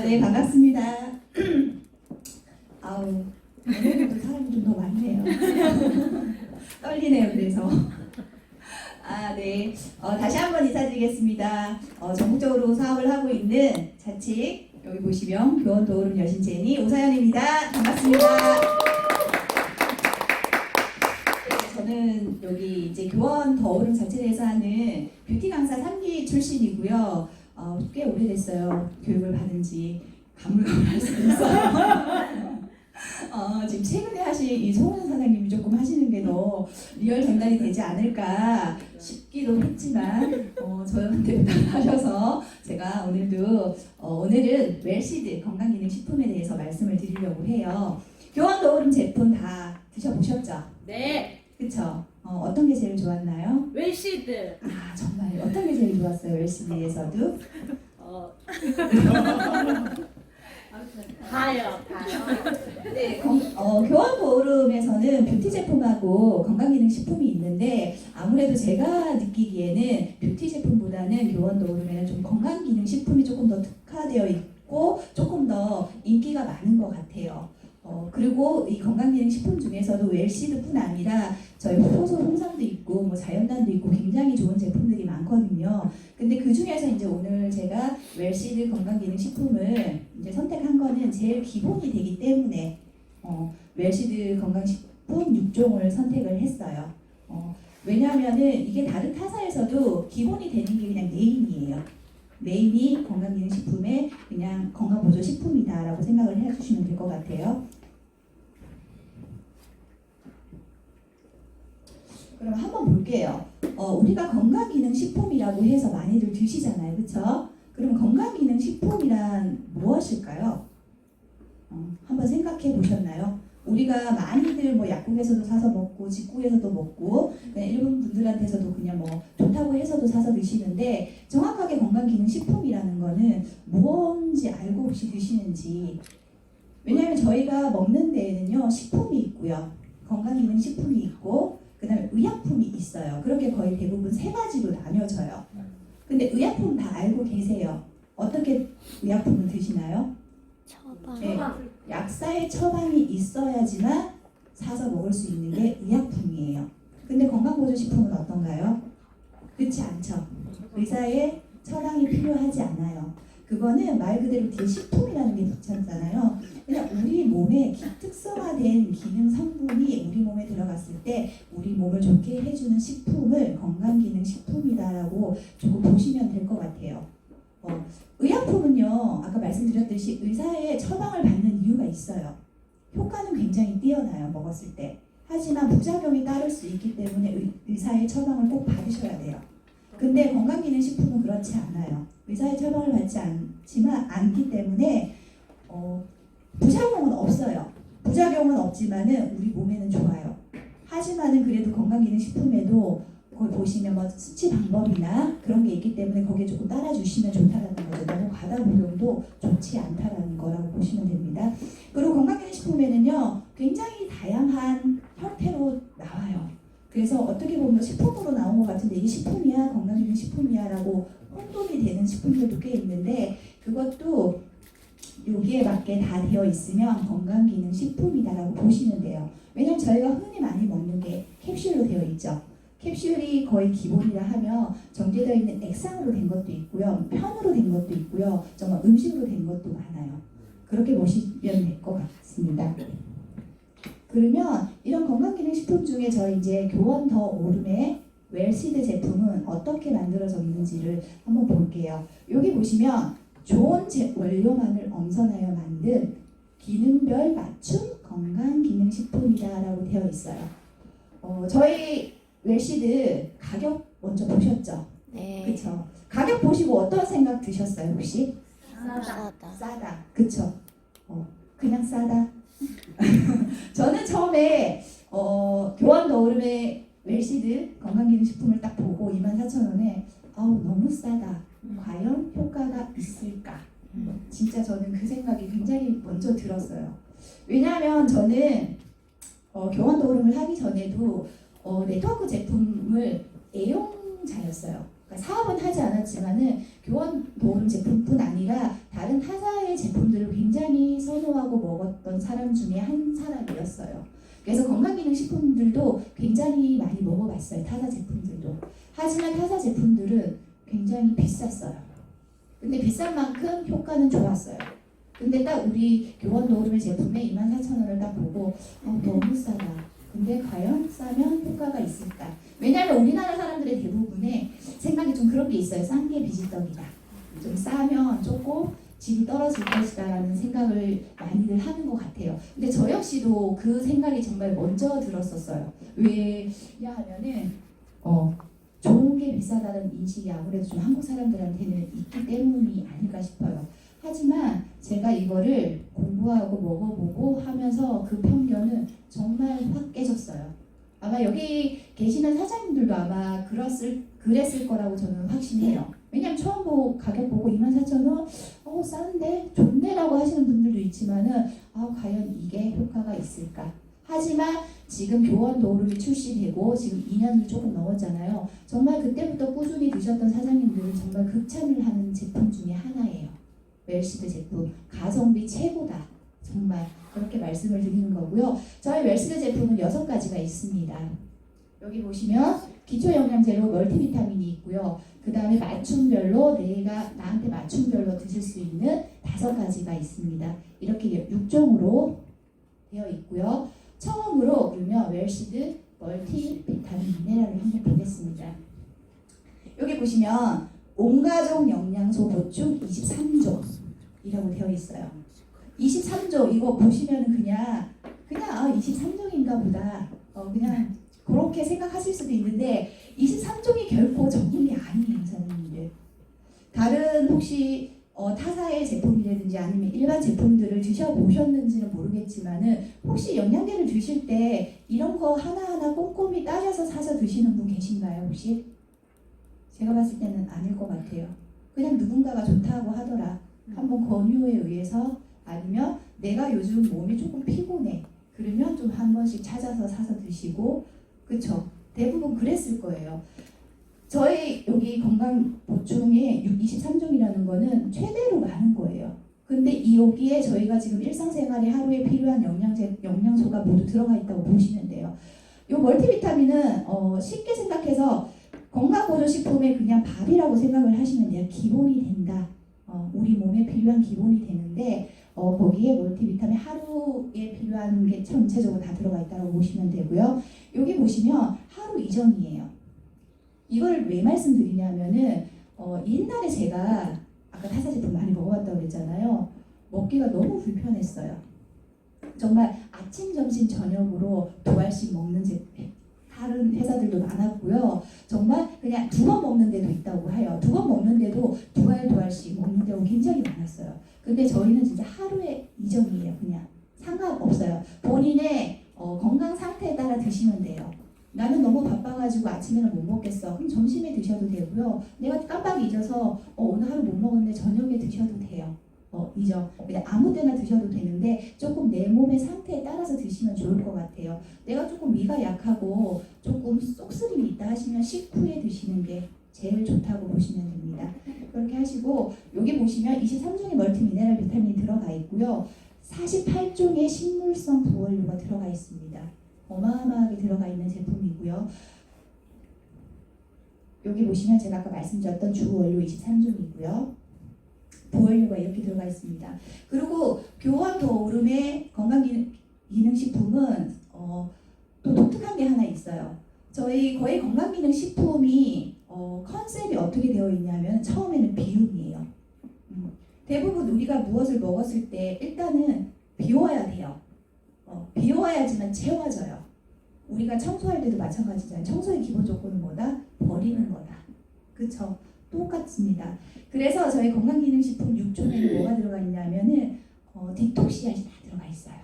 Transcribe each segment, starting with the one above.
네, 반갑습니다. 아우, 오늘도 사람이 좀 더 많네요. 떨리네요, 그래서. 네. 다시 한번 인사드리겠습니다. 전국적으로 사업을 하고 있는 자칙, 여기 보시면 교원 도우름 여신 제니 오사연입니다. 반갑습니다. 저는 여기 이제 교원 도우름 자체에서 하는 뷰티 강사 3기 출신이고요. 꽤 오래됐어요. 교육을 받은 지 가물가물할 수도 있어요. 지금 최근에 하신 이 송은 사장님이 조금 하시는 게 더 리얼 전달이 되지 않을까 싶기도 했지만 저한테 부탁하셔서 제가 오늘은 웰시드 건강기능식품에 대해서 말씀을 드리려고 해요. 교원 도우름 제품 다 드셔보셨죠? 네. 그쵸? 어떤 게 제일 좋았나요? 웰시드. 정말 어떤 게 제일 좋았어요? 웰시드에서도? 다요. 네, 교원 도우름에서는 뷰티 제품하고 건강기능식품이 있는데 아무래도 제가 느끼기에는 뷰티 제품보다는 교원 도우름에는 좀 건강기능식품이 조금 더 특화되어 있고 조금 더 인기가 많은 것 같아요. 그리고 이 건강기능식품 중에서도 웰시드뿐 아니라 저희 효소 홍삼도 있고 뭐 자연단도 있고 굉장히 좋은 제품들이 많거든요. 근데 그 중에서 이제 오늘 제가 웰시드 건강기능식품을 이제 선택한 거는 제일 기본이 되기 때문에 웰시드 건강식품 6종을 선택을 했어요. 왜냐하면은 이게 다른 타사에서도 기본이 되는 게 그냥 메인이에요. 메인이 건강기능식품의 그냥 건강보조식품이다라고 생각을 해주시면 될 것 같아요. 그럼 한번 볼게요. 우리가 건강기능식품이라고 해서 많이들 드시잖아요. 그렇죠? 그럼 건강기능식품이란 무엇일까요? 한번 생각해 보셨나요? 우리가 많이들 뭐 약국에서도 사서 먹고 직구에서도 먹고 그냥 일본 분들한테서도 그냥 뭐 좋다고 해서도 사서 드시는데 정확하게 건강기능식품이라는 거는 뭔지 알고 혹시 드시는지. 왜냐하면 저희가 먹는 데에는요 식품이 있고요 건강기능식품이 있고 그 다음에 의약품이 있어요. 그렇게 거의 대부분 세 가지로 나뉘어져요. 근데 의약품 다 알고 계세요? 어떻게 의약품을 드시나요? 처방. 네, 약사의 처방이 있어야지만 사서 먹을 수 있는 게 의약품이에요. 근데 건강보조식품은 어떤가요? 그렇지 않죠. 의사의 처방이 필요하지 않아요. 그거는 말 그대로 뒤에 식품이라는 게 붙였잖아요. 그냥 우리 몸에 특성화된 기능 성분이 우리 몸에 들어갔을 때 우리 몸을 좋게 해주는 식품을 건강기능식품이다라고 조금 보시면 될 것 같아요. 의약품은요, 아까 말씀드렸듯이 의사의 처방을 받는 이유가 있어요. 효과는 굉장히 뛰어나요, 먹었을 때. 하지만 부작용이 따를 수 있기 때문에 의사의 처방을 꼭 받으셔야 돼요. 근데 건강기능식품은 그렇지 않아요. 의사의 처방을 받지 않기 때문에 부작용은 없어요. 부작용은 없지만은 우리 몸에는 좋아요. 하지만은 그래도 건강기능식품에도 거기 보시면 뭐 수치 방법이나 그런 게 있기 때문에 거기에 조금 따라주시면 좋다라는 거죠. 너무 과다 복용도 좋지 않다라는 거라고 보시면 됩니다. 그리고 건강기능식품에는요 굉장히 다양한 형태로 나와요. 그래서 어떻게 보면 식품으로 나온 것 같은데 이게 식품이야 건강기능식품이야 라고 혼돈이 되는 식품들도 꽤 있는데 그것도 여기에 맞게 다 되어 있으면 건강기능식품이다라고 보시면 돼요. 왜냐면 저희가 흔히 많이 먹는 게 캡슐로 되어 있죠. cap슐이 거의 기본이라 하면 정제되어 있는 액상으로 된 것도 있고요. 편으로 된 것도 있고요. 정말 음식으로 된 것도 많아요. 그렇게 보시면 될 것 같습니다. 그러면 이런 건강기능식품 중에 저희 이제 교원 더 오름의 웰시드 제품은 어떻게 만들어져 있는지를 한번 볼게요. 여기 보시면 좋은 원료만을 엄선하여 만든 기능별 맞춤 건강기능식품이다라고 되어 있어요. 저희 웰시드 가격 먼저 보셨죠? 네. 그쵸? 가격 보시고 어떤 생각 드셨어요 혹시? 싸다. 싸다. 그쵸? 그냥 싸다. 저는 처음에 교원 더오름의 웰시드 건강기능식품을 딱 보고 24,000원에 너무 싸다. 과연 효과가 있을까? 진짜 저는 그 생각이 굉장히 먼저 들었어요. 왜냐하면 저는 교원 더오름을 하기 전에도 네트워크 제품을 애용자였어요. 그러니까 사업은 하지 않았지만은 교원 도움 제품뿐 아니라 다른 타사의 제품들을 굉장히 선호하고 먹었던 사람 중에 한 사람이었어요. 그래서 건강기능식품들도 굉장히 많이 먹어봤어요. 타사 제품들도. 하지만 타사 제품들은 굉장히 비쌌어요. 근데 비싼 만큼 효과는 좋았어요. 근데 딱 우리 교원 도우미 제품에 24,000원을 딱 보고 너무 싸다. 근데 과연 싸면 효과가 있을까? 왜냐하면 우리나라 사람들의 대부분의 생각이 좀 그런 게 있어요. 싼 게 비지떡이다. 좀 싸면 조금 질이 떨어질 것이다 라는 생각을 많이들 하는 것 같아요. 근데 저 역시도 그 생각이 정말 먼저 들었었어요. 왜냐 하면은 좋은 게 비싸다는 인식이 아무래도 좀 한국 사람들한테는 있기 때문이 아닐까 싶어요. 하지만 제가 이거를 공부하고 먹어보고 하면서 그 편견은 정말 확 깨졌어요. 아마 여기 계시는 사장님들도 아마 그랬을 거라고 저는 확신해요. 왜냐면 처음 가격 보고 24,000원 싼데 좋네라고 하시는 분들도 있지만은 과연 이게 효과가 있을까? 하지만 지금 교원 도우름이 출시되고 지금 2년이 조금 넘었잖아요. 정말 그때부터 꾸준히 드셨던 사장님들은 정말 극찬을 하는 제품 중에 하나예요. 웰시드 제품 가성비 최고다. 정말 그렇게 말씀을 드리는 거고요. 저희 웰시드 제품은 6가지가 있습니다. 여기 보시면 기초 영양제로 멀티비타민이 있고요. 그 다음에 맞춤별로 내가 나한테 맞춤별로 드실 수 있는 5가지가 있습니다. 이렇게 6종으로 되어 있고요. 처음으로 그러면 웰시드 멀티비타민 미네랄을 한번 보겠습니다. 여기 보시면 온가족 영양소 보충 23종이라고 되어 있어요. 23종 이거 보시면 그냥 23종인가 보다 그냥 그렇게 생각하실 수도 있는데 23종이 결코 적은 게 아니에요, 사장님들. 다른 혹시 타사의 제품이라든지 아니면 일반 제품들을 드셔보셨는지는 모르겠지만은 혹시 영양제를 드실 때 이런 거 하나하나 꼼꼼히 따져서 사서 드시는 분 계신가요, 혹시? 제가 봤을 때는 아닐 것 같아요. 그냥 누군가가 좋다고 하더라. 한번 권유에 의해서 아니면 내가 요즘 몸이 조금 피곤해. 그러면 좀 한 번씩 찾아서 사서 드시고 그쵸? 대부분 그랬을 거예요. 저희 여기 건강 보충에 23종이라는 거는 최대로 많은 거예요. 근데 여기에 저희가 지금 일상생활에 하루에 필요한 영양소가 모두 들어가 있다고 보시면 돼요. 이 멀티비타민은 쉽게 생각해서 건강보조식품의 그냥 밥이라고 생각을 하시면 돼요. 기본이 된다. 우리 몸에 필요한 기본이 되는데 거기에 멀티비타민 하루에 필요한 게 전체적으로 다 들어가 있다고 보시면 되고요. 여기 보시면 하루 이정이에요. 이걸 왜 말씀드리냐면은 옛날에 제가 아까 타사 제품 많이 먹어봤다고 그랬잖아요. 먹기가 너무 불편했어요. 정말 아침, 점심, 저녁으로 2알씩 먹는 다른 회사들도 많았고요. 정말 그냥 2번 먹는 데도 있다고 해요. 2번 먹는데도 2알씩 먹는 데가 굉장히 많았어요. 근데 저희는 진짜 하루에 이정이에요. 그냥 상관없어요. 본인의 건강 상태에 따라 드시면 돼요. 나는 너무 바빠가지고 아침에는 못 먹겠어. 그럼 점심에 드셔도 되고요. 내가 깜빡 잊어서 오늘 하루 못 먹었는데 저녁에 드셔도 돼요. 이죠. 그냥 아무 때나 드셔도 되는데 조금 내 몸의 상태에 따라서 드시면 좋을 것 같아요. 내가 조금 위가 약하고 조금 쏙쓰림이 있다 하시면 식후에 드시는 게 제일 좋다고 보시면 됩니다. 그렇게 하시고 여기 보시면 23종의 멀티미네랄 비타민이 들어가 있고요. 48종의 식물성 부원료가 들어가 있습니다. 어마어마하게 들어가 있는 제품이고요. 여기 보시면 제가 아까 말씀드렸던 주원료 23종이고요. 부원료가 이렇게 들어가 있습니다. 그리고 교원 도우름의 건강기능식품은 또 독특한 게 하나 있어요. 저희 거의 건강기능식품이 컨셉이 어떻게 되어 있냐면 처음에는 비움이에요. 대부분 우리가 무엇을 먹었을 때 일단은 비워야 돼요. 비워야지만 채워져요. 우리가 청소할 때도 마찬가지잖아요. 청소의 기본 조건은 뭐다? 버리는 거다. 그쵸? 똑같습니다. 그래서 저희 건강기능식품 6종에는 뭐가 들어가 있냐면은 디톡씨앗이 다 들어가 있어요.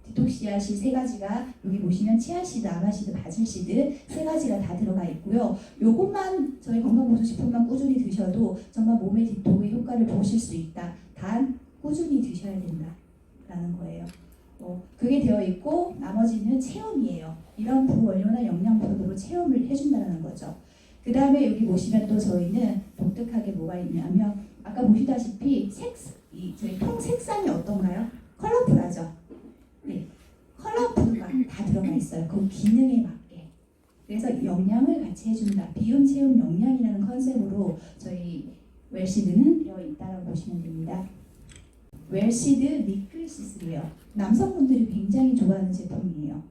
디톡씨앗이 3가지가 여기 보시면 치아시드, 아마시드, 바질시드 3가지가 다 들어가 있고요. 요것만 저희 건강보조식품만 꾸준히 드셔도 정말 몸의 디톡의 효과를 보실 수 있다. 단 꾸준히 드셔야 된다라는 거예요. 그게 되어 있고 나머지는 체험이에요. 이런 부원료나 영양분으로 체험을 해준다는 거죠. 그 다음에 여기 보시면 또 저희는 독특하게 뭐가 있냐면 아까 보시다시피 저희 통 색상이 어떤가요? 컬러풀하죠. 네, 컬러풀가 다 들어가 있어요. 그 기능에 맞게. 그래서 영양을 같이 해준다. 비움, 체움, 영양이라는 컨셉으로 저희 웰시드는 되어 있다고 보시면 됩니다. 웰시드 미끌시슬이에요. 남성분들이 굉장히 좋아하는 제품이에요.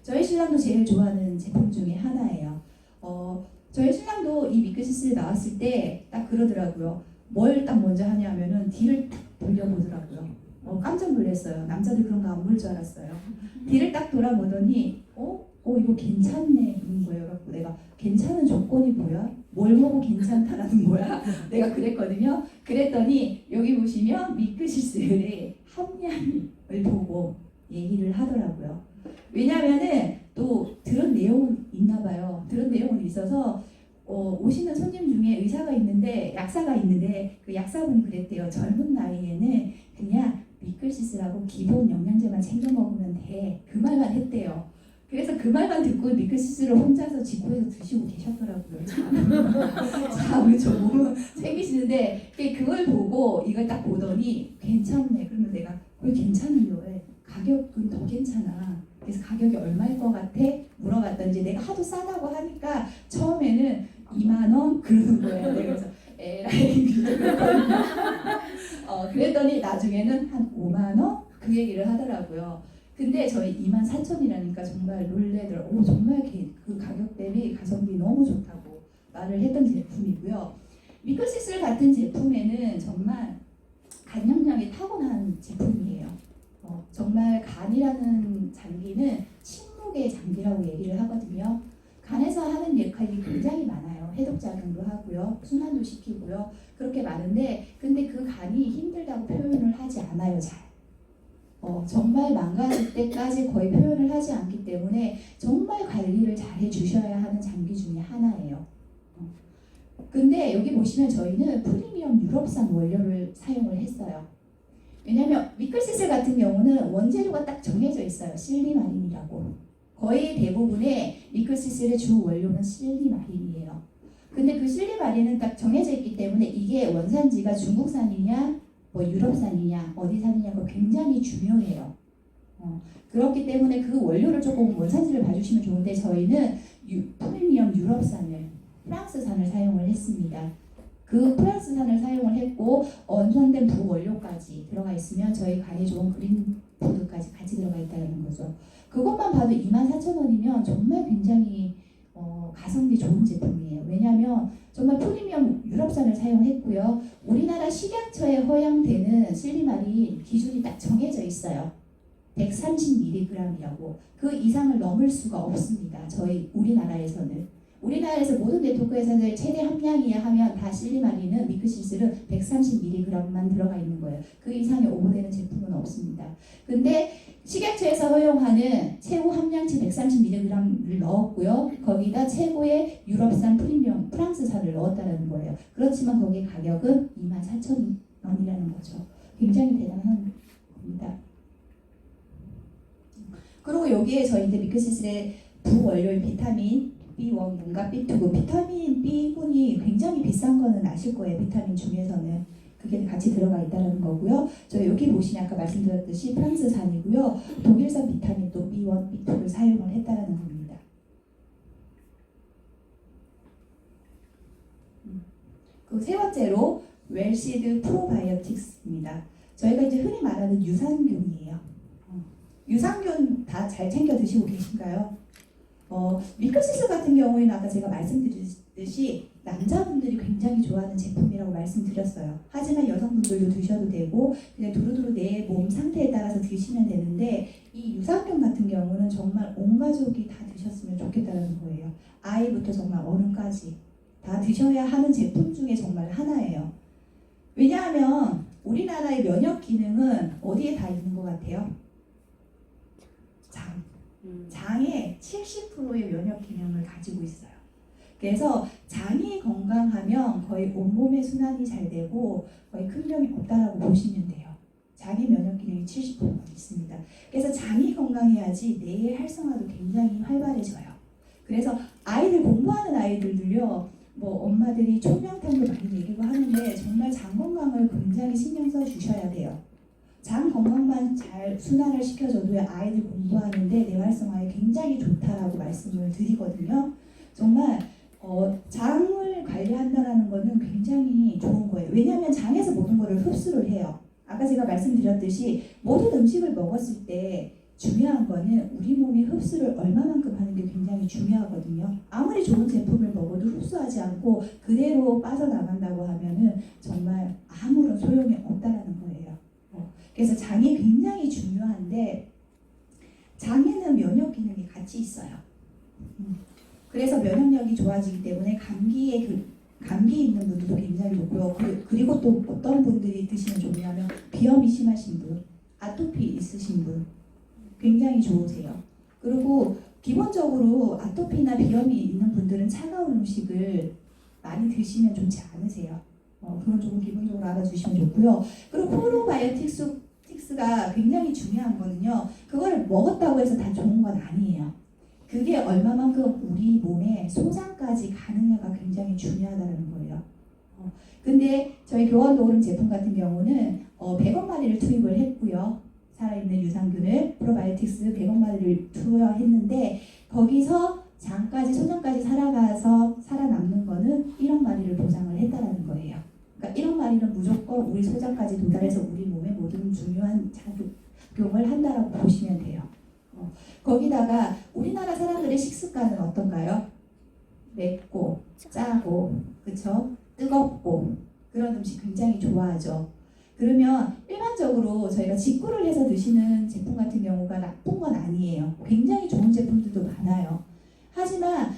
저희 신랑도 제일 좋아하는 제품 중에 하나예요. 저희 신랑도 이 미끌시슬 나왔을 때 딱 그러더라고요. 뭘 딱 먼저 하냐면은 뒤를 딱 돌려보더라고요. 깜짝 놀랐어요. 남자들 그런 거 안 볼 줄 알았어요. 뒤를 딱 돌아보더니 이거 괜찮네 이런 거예요. 그래서 내가 괜찮은 조건이 뭐야? 뭘 보고 괜찮다라는 거야? 내가 그랬거든요. 그랬더니 여기 보시면 미끌시슬의 함량을 보고 얘기를 하더라고요. 왜냐하면은 또 들은 내용은 있나 봐요. 들은 내용은 있어서 오시는 손님 중에 의사가 있는데 약사가 있는데 그 약사분이 그랬대요. 젊은 나이에는 그냥 미끌시슬하고 기본 영양제만 챙겨 먹으면 돼. 그 말만 했대요. 그래서 그 말만 듣고 미끌시슬을 혼자서 직구해서 드시고 계셨더라고요. 참, 저 몸은 챙기시는데 그걸 보고 이걸 딱 보더니 괜찮네. 그러면 내가 왜 괜찮은요? 왜? 가격은 더 괜찮아. 그래서 가격이 얼마일 것 같아? 물어봤더니 내가 하도 싸다고 하니까 처음에는 2만 원 그러는 거예요. 그래서 에라이 그랬더니 나중에는 한 5만 원 그 얘기를 하더라고요. 근데 저희 24,000원이라니까 정말 놀래더라고요. 정말 그 가격 대비 가성비 너무 좋다고 말을 했던 제품이고요. 미끌시슬 같은 제품에는 정말 간염량이 타고난 제품이에요. 정말 간이라는 장기는 침묵의 장기라고 얘기를 하거든요. 간에서 하는 역할이 굉장히 많아요. 해독작용도 하고요. 순환도 시키고요. 그렇게 많은데 근데 그 간이 힘들다고 표현을 하지 않아요. 잘. 정말 망가질 때까지 거의 표현을 하지 않기 때문에 정말 관리를 잘 해주셔야 하는 장기 중에 하나예요. 근데 여기 보시면 저희는 프리미엄 유럽산 원료를 사용을 했어요. 왜냐하면 미끌시슬 같은 경우는 원재료가 딱 정해져 있어요. 실리마린이라고. 거의 대부분의 미끌시슬의 주 원료는 실리마린이에요. 근데 그 실리마린은 딱 정해져 있기 때문에 이게 원산지가 중국산이냐 유럽산이냐 어디산이냐가 굉장히 중요해요. 그렇기 때문에 그 원료를 조금 원산지를 봐주시면 좋은데 저희는 프리미엄 유럽산을 프랑스산을 사용을 했습니다. 그 프랑스산을 사용을 했고 원산된 부원료까지 들어가 있으면 저희 간에 좋은 그린푸드까지 같이 들어가 있다는 거죠. 그것만 봐도 24,000원이면 정말 굉장히 가성비 좋은 제품이에요. 왜냐하면 정말 프리미엄 유럽산을 사용했고요. 우리나라 식약처에 허용되는 실리마린 기준이 딱 정해져 있어요. 130mg이라고. 그 이상을 넘을 수가 없습니다. 저희 우리나라에서는. 우리나라에서 모든 네트워크에서는 최대 함량이야 하면 다 실리마린은 미끌시슬은 130mg만 들어가 있는 거예요. 그 이상이 오버되는 제품은 없습니다. 근데 식약처에서 허용하는 최고 함량치 130mg를 넣었고요. 거기다 최고의 유럽산 프리미엄 프랑스산을 넣었다는 거예요. 그렇지만 거기에 가격은 24,000원이라는 거죠. 굉장히 대단한 겁니다. 그리고 여기에 저희들 미끌시슬의 부원료인 비타민 B1분과 B2분, 비타민 B군이 굉장히 비싼 거는 아실 거예요. 비타민 중에서는. 그게 같이 들어가 있다는 거고요. 저 여기 보시면 아까 말씀드렸듯이 프랑스산이고요. 독일산 비타민도 B1, B2를 사용을 했다는 겁니다. 그 세 번째로 웰시드 프로바이오틱스입니다. 저희가 이제 흔히 말하는 유산균이에요. 유산균 다 잘 챙겨 드시고 계신가요? 미끌시슬 같은 경우에는 아까 제가 말씀드렸듯이 남자분들이 굉장히 좋아하는 제품이라고 말씀드렸어요. 하지만 여성분들도 드셔도 되고 그냥 두루두루 내 몸 상태에 따라서 드시면 되는데 이 유산균 같은 경우는 정말 온 가족이 다 드셨으면 좋겠다는 거예요. 아이부터 정말 어른까지 다 드셔야 하는 제품 중에 정말 하나예요. 왜냐하면 우리나라의 면역 기능은 어디에 다 있는 것 같아요? 장의 70%의 면역 기능을 가지고 있어요. 그래서 장이 건강하면 거의 온몸의 순환이 잘 되고 거의 큰 병이 없다라고 보시면 돼요. 장의 면역 기능이 70%가 있습니다. 그래서 장이 건강해야지 뇌의 활성화도 굉장히 활발해져요. 그래서 아이들 공부하는 아이들도요. 뭐 엄마들이 총명탕도 많이 먹이고 하는데 정말 장 건강을 굉장히 신경 써 주셔야 돼요. 장 건강만 잘 순환을 시켜줘도 아이들 공부하는데 뇌 활성화에 굉장히 좋다라고 말씀을 드리거든요. 정말 장을 관리한다는 거는 굉장히 좋은 거예요. 왜냐하면 장에서 모든 거를 흡수를 해요. 아까 제가 말씀드렸듯이 모든 음식을 먹었을 때 중요한 거는 우리 몸이 흡수를 얼마만큼 하는 게 굉장히 중요하거든요. 아무리 좋은 제품을 먹어도 흡수하지 않고 그대로 빠져나간다고 하면은 정말 아무런 소용이 없다라는 거예요. 그래서 장이 굉장히 중요한데 장에는 면역 기능이 같이 있어요. 그래서 면역력이 좋아지기 때문에 감기 있는 분들도 굉장히 좋고요. 그리고 또 어떤 분들이 드시면 좋냐면 비염이 심하신 분, 아토피 있으신 분 굉장히 좋으세요. 그리고 기본적으로 아토피나 비염이 있는 분들은 차가운 음식을 많이 드시면 좋지 않으세요. 그건 조금 기본적으로 알아주시면 좋고요. 그리고 프로바이오틱스가 굉장히 중요한 거는요. 그걸 먹었다고 해서 다 좋은 건 아니에요. 그게 얼마만큼 우리 몸에 소장까지 가느냐가 굉장히 중요하다는 거예요. 근데 저희 교환도 오름 제품 같은 경우는 100억 마리를 투입을 했고요. 살아있는 유산균을 프로바이오틱스 100억 마리를 투여했는데 거기서 장까지 소장까지 살아가서 살아남는 거는 1억 마리를 보장을 했다라는 거예요. 그러니까 1억 마리는 무조건 우리 소장까지 도달해서 우리 몸에 모든 중요한 작용을 한다라고 보시면 돼요. 거기다가 우리나라 사람들의 식습관은 어떤가요? 맵고 짜고 그쵸? 뜨겁고 그런 음식 굉장히 좋아하죠. 그러면 일반적으로 저희가 직구를 해서 드시는 제품 같은 경우가 나쁜 건 아니에요. 굉장히 좋은 제품들도 많아요. 하지만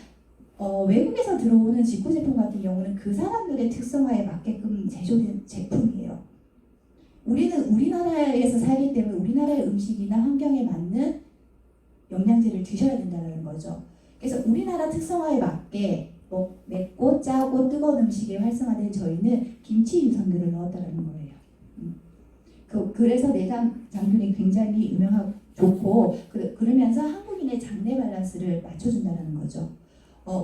외국에서 들어오는 직구 제품 같은 경우는 그 사람들의 특성화에 맞게끔 제조된 제품이에요. 우리는 우리나라에서 살기 때문에 우리나라의 음식이나 환경에 맞는 영양제를 드셔야 된다는 거죠. 그래서 우리나라 특성화에 맞게 맵고 짜고 뜨거운 음식에 활성화된 저희는 김치 유산균을 넣었다는 거예요. 그래서 내장 장균이 굉장히 유명하고 좋고 그러면서 한국인의 장내 밸런스를 맞춰준다는 거죠.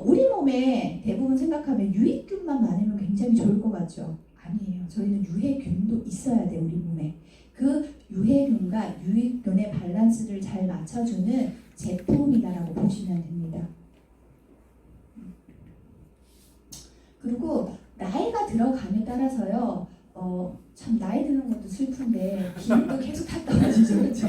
우리 몸에 대부분 생각하면 유익균만 많으면 굉장히 좋을 것 같죠. 아니에요. 저희는 유해균도 있어야 돼요. 우리 몸에. 그 유해균과 유익균의 밸런스를 잘 맞춰주는 제품이다라고 보시면 됩니다. 그리고 나이가 들어감에 따라서요. 참 나이 드는 것도 슬픈데 기운도 계속 탔다 가지죠. 그렇죠?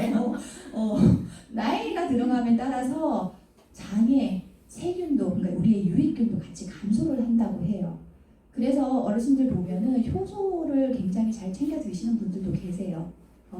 나이가 들어감에 따라서 장에 세균도 그러니까 우리의 유익균도 같이 감소를 한다고 해요. 그래서 어르신들 보면은 효소를 굉장히 잘 챙겨 드시는 분들도 계세요.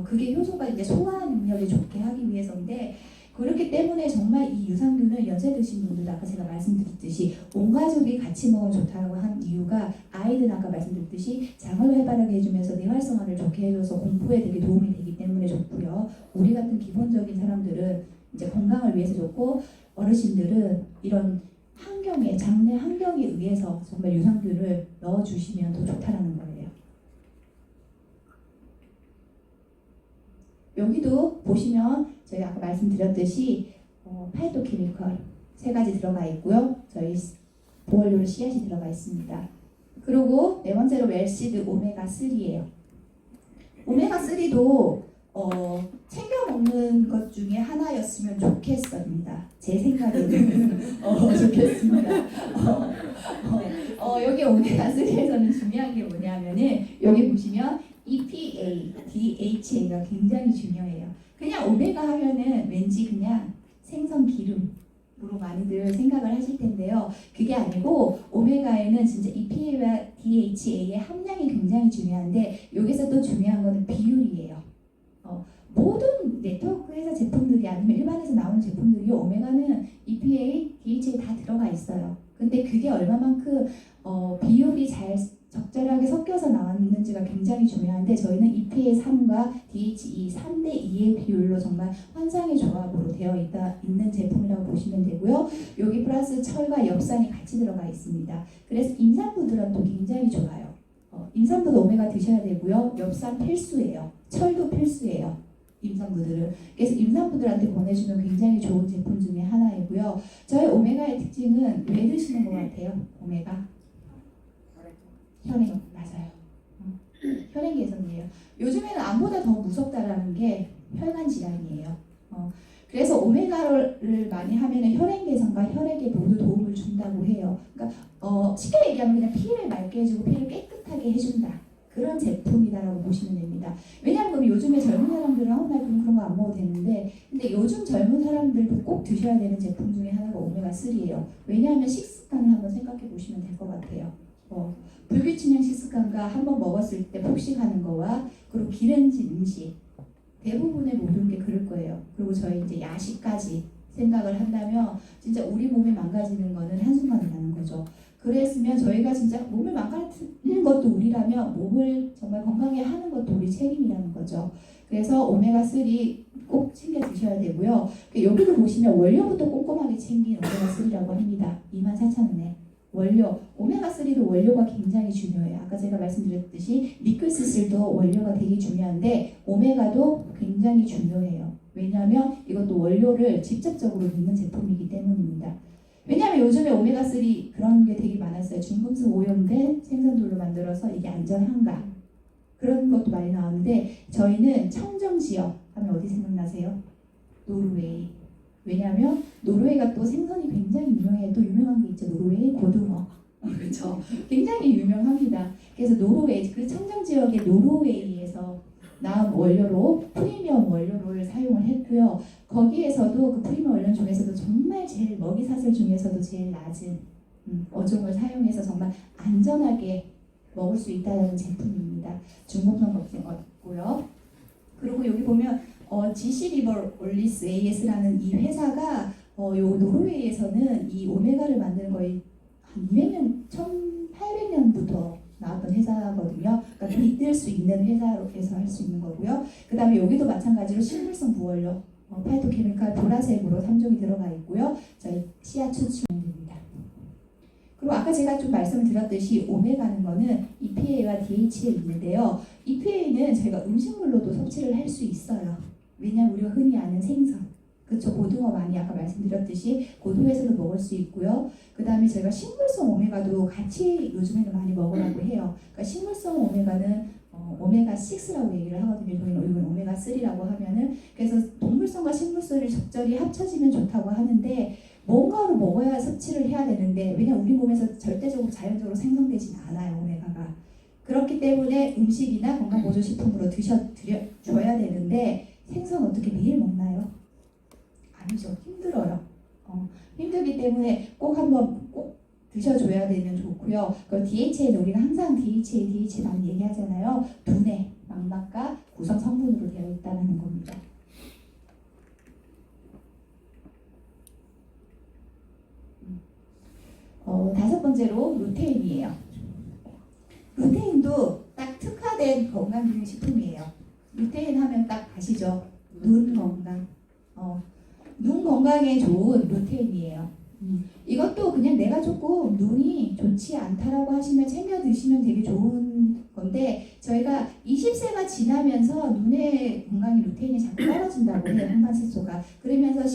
그게 효소가 이제 소화 능력이 좋게 하기 위해서인데 그렇기 때문에 정말 이 유산균은 연세 드신 분들 아까 제가 말씀드렸듯이 온 가족이 같이 먹으면 좋다고 한 이유가 아이들 아까 말씀드렸듯이 장을 활발하게 해주면서 뇌 활성화를 좋게 해줘서 공부에 되게 도움이 되기 때문에 좋고요. 우리 같은 기본적인 사람들은 이제 건강을 위해서 좋고 어르신들은 이런 환경에 장내 환경에 의해서 정말 유산균을 넣어주시면 더 좋다라는 거예요. 여기도 보시면 저희가 아까 말씀드렸듯이 파이토케미컬 3가지 들어가 있고요. 저희 보원료로 씨앗이 들어가 있습니다. 그리고 네 번째로 웰시드 오메가3예요. 오메가3도 챙겨 먹는 것 중에 하나였으면 좋겠습니다. 제 생각에는 좋겠습니다. 여기 오메가3에서는 중요한 게 뭐냐면은 여기 보시면 EPA, DHA가 굉장히 중요해요. 그냥 오메가 하면은 왠지 그냥 생선 기름으로 많이들 생각을 하실 텐데요. 그게 아니고 오메가에는 진짜 EPA와 DHA의 함량이 굉장히 중요한데 여기서 또 중요한 거는 비율이에요. 모든 네트워크 회사 제품들이 아니면 일반에서 나오는 제품들이 오메가는 EPA, DHA 다 들어가 있어요. 근데 그게 얼마만큼 비율이 잘 적절하게 섞여서 나왔는지가 굉장히 중요한데 저희는 EPA 3과 DHE 3대 2의 비율로 정말 환상의 조합으로 되어 있는 제품이라고 보시면 되고요. 여기 플러스 철과 엽산이 같이 들어가 있습니다. 그래서 임산부들한테 굉장히 좋아요. 임산부도 오메가 드셔야 되고요. 엽산 필수예요. 철도 필수예요. 임산부들은. 그래서 임산부들한테 권해주면 굉장히 좋은 제품 중에 하나이고요. 저희 오메가의 특징은 왜 드시는 것 같아요? 오메가? 혈행, 맞아요. 혈행 개선이에요. 요즘에는 암보다 더 무섭다라는 게 혈관 질환이에요. 그래서 오메가를 많이 하면은 혈행 개선과 혈액에 모두 도움을 준다고 해요. 그러니까 쉽게 얘기하면 그냥 피를 맑게 해주고 피를 깨끗하게 해준다. 그런 제품이다라고 보시면 됩니다. 왜냐하면 요즘에 젊은 사람들은 나 그런 거 안 먹어도 되는데, 근데 요즘 젊은 사람들도 꼭 드셔야 되는 제품 중에 하나가 오메가3예요. 왜냐하면 식습관을 한번 생각해 보시면 될 것 같아요. 불규칙한 식습관과 한번 먹었을 때 폭식하는 거와 그리고 기름진 음식 대부분의 모든 게 그럴 거예요. 그리고 저희 이제 야식까지 생각을 한다면 진짜 우리 몸이 망가지는 거는 한순간이라는 거죠. 그랬으면 저희가 진짜 몸을 망가뜨리는 것도 우리라면 몸을 정말 건강하게 하는 것도 우리 책임이라는 거죠. 그래서 오메가3 꼭 챙겨 드셔야 되고요. 여기도 보시면 원료부터 꼼꼼하게 챙긴 오메가3라고 합니다. 24,000원에. 원료, 오메가3도 원료가 굉장히 중요해요. 아까 제가 말씀드렸듯이 리클시슬도 원료가 되게 중요한데 오메가도 굉장히 중요해요. 왜냐하면 이것도 원료를 직접적으로 넣는 제품이기 때문입니다. 왜냐하면 요즘에 오메가3 그런 게 되게 많았어요. 중금속 오염된 생선들로 만들어서 이게 안전한가 그런 것도 많이 나오는데 저희는 청정지역 하면 어디 생각나세요? 노르웨이. 왜냐하면 노르웨이가 또 생선이 굉장히 유명해요. 또 유명한 게 있죠. 노르웨이 고등어. 그렇죠. 굉장히 유명합니다. 그래서 노르웨이, 그 청정지역의 노르웨이에서 나온 원료로 프리미엄 원료를 사용을 했고요. 거기에서도 그 프리미엄 원료 중에서도 정말 제일 먹이사슬 중에서도 제일 낮은 어종을 사용해서 정말 안전하게 먹을 수 있다는 제품입니다. 중금속 먹지 없고요. 그리고 여기 보면 GC 리버 올리스 AS라는 이 회사가 요 노르웨이에서는 이 오메가를 만드는 거의 한 200년, 1800년부터 나왔던 회사거든요. 그러니까 믿을 수 있는 회사에서 할 수 있는 거고요. 그 다음에 여기도 마찬가지로 식물성 부원료, 파이토케미칼 보라색으로 3종이 들어가 있고요. 저희 씨앗 추출입니다. 그리고 아까 제가 좀 말씀을 드렸듯이 오메가는 거는 EPA와 DHA 있는데요. EPA는 저희가 음식물로도 섭취를 할 수 있어요. 왜냐하면 우리가 흔히 아는 생선, 그렇죠. 고등어 많이 아까 말씀드렸듯이 고등어에서도 먹을 수 있고요. 그 다음에 저희가 식물성 오메가도 같이 요즘에는 많이 먹으라고 해요. 그러니까 식물성 오메가는 오메가6라고 얘기를 하거든요. 저희는 오메가3라고 하면은. 그래서 동물성과 식물성이 적절히 합쳐지면 좋다고 하는데 뭔가로 먹어야 섭취를 해야 되는데 왜냐면 우리 몸에서 절대적으로 자연적으로 생성되지는 않아요. 오메가가. 그렇기 때문에 음식이나 건강보조식품으로 드셔야 되는데 생선 어떻게 매일 먹나요? 아니죠. 힘들어요. 힘들기 때문에 꼭 한번 꼭 드셔줘야 되면 좋고요. 그 DHA는 우리가 항상 DHA 많이 얘기하잖아요. 두뇌, 망막과 구성 성분으로 되어 있다는 겁니다. 다섯 번째로 루테인이에요. 루테인도 딱 특화된 건강기능식품이에요. 루테인 하면 딱 아시죠? 눈 건강. 눈 건강에 좋은 루테인이에요. 이것도 그냥 내가 조금 눈이 좋지 않다라고 하시면 챙겨 드시면 되게 좋은 건데 저희가 20세가 지나면서 눈의 건강이 루테인이 자꾸 떨어진다고 해요. 항산화수소가. 그러면서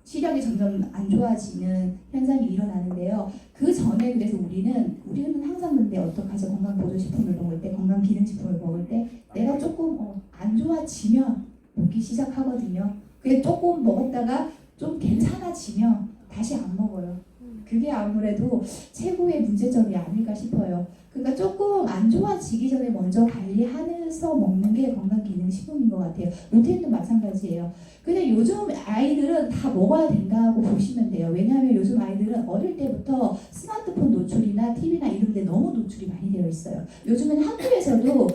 시력이 점점 안 좋아지는 현상이 일어나는데요. 그 전에 그래서 우리는 항상 근데 어떡하죠? 건강보조식품을 먹을 때, 건강기능식품을 먹을 때 내가 조금 안 좋아지면 먹기 시작하거든요. 그게 조금 먹었다가 좀 괜찮아지면 다시 안 먹어요. 그게 아무래도 최고의 문제점이 아닐까 싶어요. 그러니까 조금 안 좋아지기 전에 먼저 관리하면서 먹는 게 건강기능식품인 것 같아요. 루테인도 마찬가지예요. 근데 요즘 아이들은 다 먹어야 된다고 보시면 돼요. 왜냐하면 요즘 아이들은 어릴 때부터 스마트폰 노출이나 TV나 이런 데 너무 노출이 많이 되어 있어요. 요즘은 학교에서도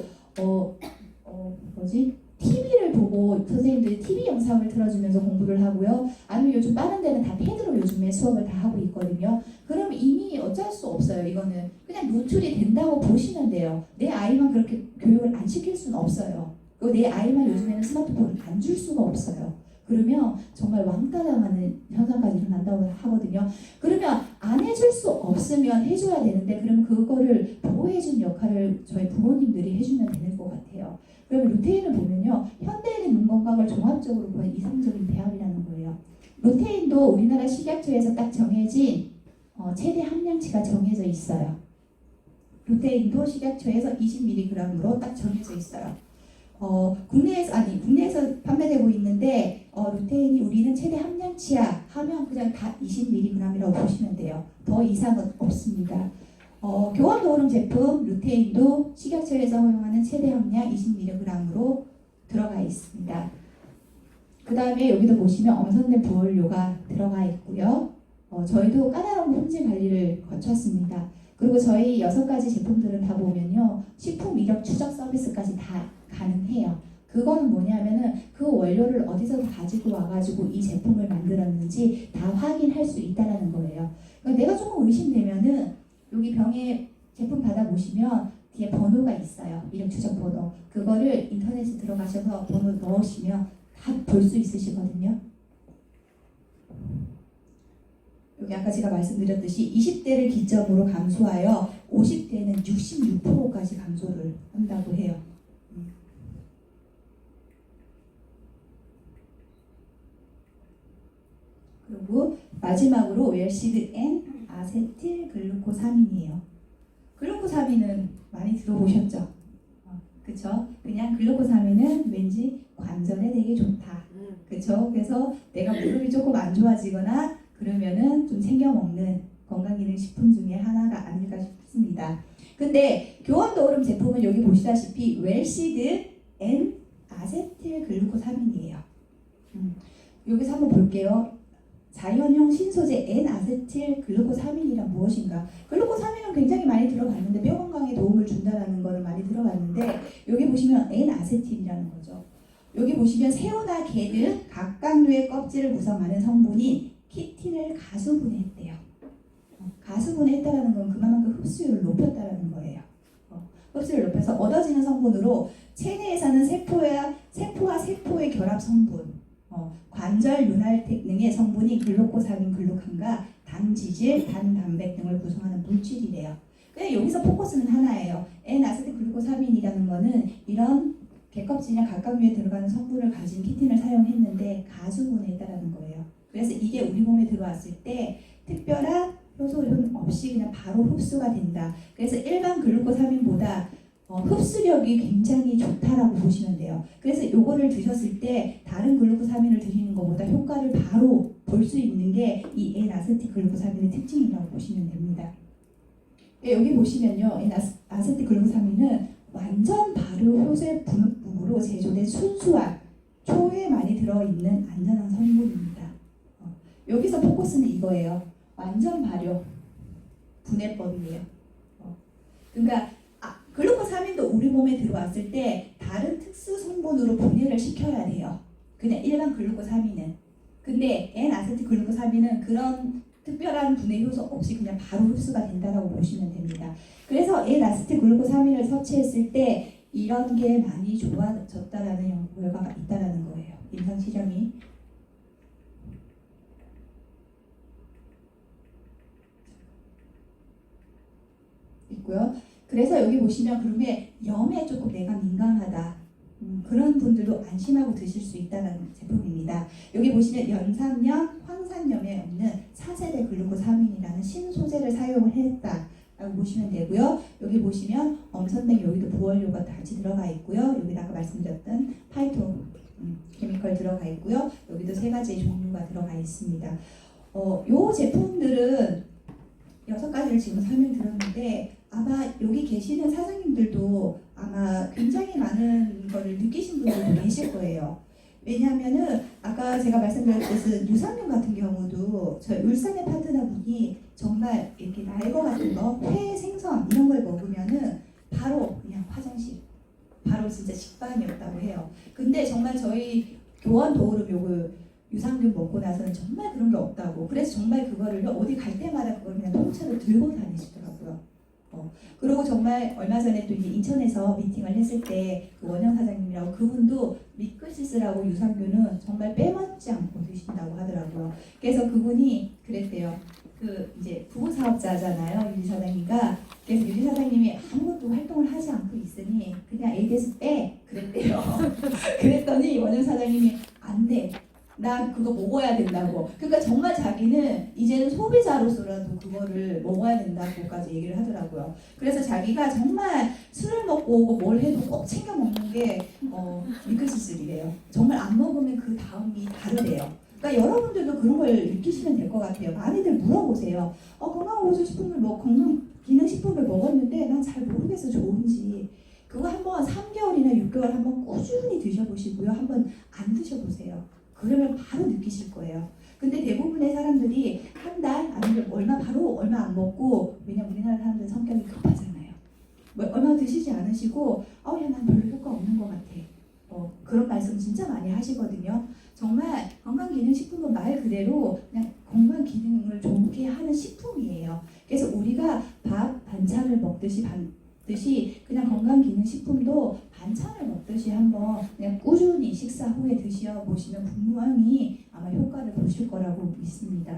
TV를 보고 선생님들이 TV 영상을 틀어주면서 공부를 하고요. 아니면 요즘 빠른 데는 다 패드로 요즘에 수업을 다 하고 있거든요. 그럼 이미 어쩔 수 없어요. 이거는 그냥 노출이 된다고 보시면 돼요. 내 아이만 그렇게 교육을 안 시킬 수는 없어요. 그리고 내 아이만 요즘에는 스마트폰을 안 줄 수가 없어요. 그러면 정말 왕따 당하는 현상까지 일어난다고 하거든요. 그러면 안 해줄 수 없으면 해줘야 되는데 그럼 그거를 보호해준 역할을 저희 부모님들이 해주면 되는 것 같아요. 그러면 루테인을 보면요. 현대인의 눈 건강을 종합적으로 보는 이상적인 배합이라는 거예요. 루테인도 우리나라 식약처에서 딱 정해진 최대 함량치가 정해져 있어요. 루테인도 식약처에서 20mg으로 딱 정해져 있어요. 국내에서 판매되고 있는데 루테인이 우리는 최대 함량치야 하면 그냥 다 20mg이라고 보시면 돼요. 더 이상은 없습니다. 교환도우름 제품 루테인도 식약처에서 허용하는 최대 함량 20mg으로 들어가 있습니다. 그 다음에 여기도 보시면 엄선된 부원료가 들어가 있고요. 저희도 까다로운 품질 관리를 거쳤습니다. 그리고 저희 6가지 제품들은 다 보면요. 식품 이력 추적 서비스까지 다 가능해요. 그거는 뭐냐면은 그 원료를 어디서 가지고 와가지고 이 제품을 만들었는지 다 확인할 수 있다는 거예요. 그러니까 내가 조금 의심되면은 여기 병에 제품 받아보시면 뒤에 번호가 있어요. 이력 추적 번호. 그거를 인터넷에 들어가셔서 번호 넣으시면 다 볼 수 있으시거든요. 여기 아까 제가 말씀드렸듯이 20대를 기점으로 감소하여 50대는 66%까지 감소를 한다고 해요. 그리고 마지막으로 웰시드 N 아세틸 글루코사민이에요. 글루코사민은 많이 들어보셨죠? 그쵸? 그냥 글루코사민은 왠지 관절에 되게 좋다. 그쵸? 그래서 내가 무릎이 조금 안 좋아지거나 그러면은 좀 챙겨 먹는 건강기능식품 중에 하나가 아닐까 싶습니다. 근데 교환도우름 제품은 여기 보시다시피 웰시드 N 아세틸 글루코사민이에요. 여기서 한번 볼게요. 자연형 신소재 N-아세틸 글루코사민이란 무엇인가? 글루코사민은 굉장히 많이 들어봤는데 뼈 건강에 도움을 준다는 거는 많이 들어봤는데 여기 보시면 N-아세틸이라는 거죠. 여기 보시면 새우나 게 등 각각류의 껍질을 구성하는 성분인 키틴을 가수분해했대요. 가수분해했다는 건 그만큼 흡수율을 높였다는 거예요. 흡수율을 높여서 얻어지는 성분으로 체내에서는 세포와 세포의 결합 성분, 관절 윤활 등의 성분이 글루코사민, 글루칸과 당지질, 단단백 등을 구성하는 물질이래요. 그냥 여기서 포커스는 하나예요. N-아세틸 글루코사민이라는 거는 이런 개껍질이나 각각류에 들어가는 성분을 가진 키틴을 사용했는데 가수분해했다는 거예요. 그래서 이게 우리 몸에 들어왔을 때 특별한 효소 없이 그냥 바로 흡수가 된다. 그래서 일반 글루코사민보다 흡수력이 굉장히 좋다라고 보시면 돼요. 그래서 이거를 드셨을 때 다른 글루코사민을 드시는 것보다 효과를 바로 볼 수 있는 게 이 N-아세틸 글루코사민의 특징이라고 보시면 됩니다. 여기 보시면요, N-아세틸 글루코사민은 완전 발효 효소의 분무로 제조된 순수한 초에 많이 들어있는 안전한 성분입니다. 여기서 포커스는 이거예요. 완전 발효 분해법이에요. 그러니까 글루코사민도 우리 몸에 들어왔을 때 다른 특수 성분으로 분해를 시켜야 돼요. 그냥 일반 글루코사민은. 근데 N-아세틸 글루코사민은 그런 특별한 분해 효소 없이 그냥 바로 흡수가 된다고 보시면 됩니다. 그래서 N-아세틸 글루코사민을 섭취했을 때 이런 게 많이 좋아졌다라는 결과가 있다라는 거예요. 임상 실험이. 있고요. 그래서 여기 보시면 그러면 염에 조금 내가 민감하다. 그런 분들도 안심하고 드실 수 있다는 제품입니다. 여기 보시면 연상염, 황산염에 없는 4세대 글루코사민이라는 신소재를 사용을 했다라고 보시면 되고요. 여기 보시면 엄선된 여기도 부원료가 같이 들어가 있고요. 여기 아까 말씀드렸던 파이토 케미컬 들어가 있고요. 여기도 3가지의 종류가 들어가 있습니다. 요 제품들은 6가지를 지금 설명드렸는데 아마 여기 계시는 사장님들도 아마 굉장히 많은 거를 느끼신 분들도 계실 거예요. 왜냐하면은 아까 제가 말씀드렸듯이 유산균 같은 경우도 저희 울산의 파트너분이 정말 이렇게 날거 같은 거, 회, 생선 이런 걸 먹으면은 바로 그냥 화장실, 바로 진짜 식빵이었다고 해요. 근데 정말 저희 교환도우름 요거 유산균 먹고 나서는 정말 그런 게 없다고. 그래서 정말 그거를 어디 갈 때마다 그걸 그냥 통째로 들고 다니시더라고요. 그리고 정말 얼마 전에 또 이제 인천에서 미팅을 했을 때 그 원영 사장님이라고 그분도 미크시스라고 유산균은 정말 빼먹지 않고 드신다고 하더라고요. 그래서 그분이 그랬대요. 그 이제 부부 사업자잖아요, 유리 사장님가. 그래서 유리 사장님이 아무것도 활동을 하지 않고 있으니 그냥 ADS 빼 그랬대요. 그랬더니 원영 사장님이 안 돼. 나 그거 먹어야 된다고. 그러니까 정말 자기는 이제는 소비자로서라도 그거를 먹어야 된다고까지 얘기를 하더라고요. 그래서 자기가 정말 술을 먹고 오고 뭘 해도 꼭 챙겨 먹는 게 밀크시슬이래요. 정말 안 먹으면 그 다음이 다르대요. 그러니까 여러분들도 그런 걸 느끼시면 될 것 같아요. 많이들 물어보세요. 건강보조식품을 건강 기능식품을 먹었는데 난 잘 모르겠어 좋은지. 그거 한번 3개월이나 6개월 한번 꾸준히 드셔보시고요. 한번 안 드셔보세요. 그러면 바로 느끼실 거예요. 근데 대부분의 사람들이 한 달 아니면 얼마 안 먹고, 왜냐면 우리나라 사람들 성격이 급하잖아요. 얼마 드시지 않으시고 야 난 별로 효과 없는 것 같아. 그런 말씀 진짜 많이 하시거든요. 정말 건강기능식품은 말 그대로 그냥 건강 기능을 좋게 하는 식품이에요. 그래서 우리가 밥 반찬을 먹듯이 그냥 건강기능식품도 반찬을 먹듯이 한번 그냥 꾸준히 식사 후에 드셔보시면 분명히 아마 효과를 보실 거라고 믿습니다.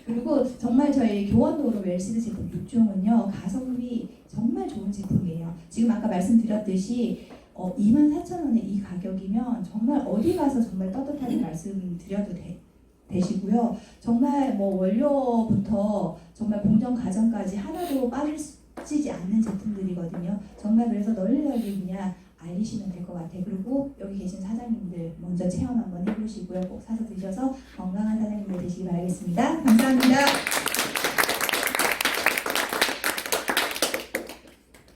그리고 정말 저희 교원도로 웰시드 제품 6종은요 가성비 정말 좋은 제품이에요. 지금 아까 말씀드렸듯이 24,000원의 이 가격이면 정말 어디 가서 정말 떳떳하게 말씀드려도 되시고요. 정말 원료부터 정말 공정 과정까지 하나도 빠지지 않는 제품들이거든요. 정말 그래서 널리 그냥 알리시면 될 것 같아요. 그리고 여기 계신 사장님들 먼저 체험 한번 해보시고요. 꼭 사서 드셔서 건강한 사장님들 되시기 바라겠습니다. 감사합니다.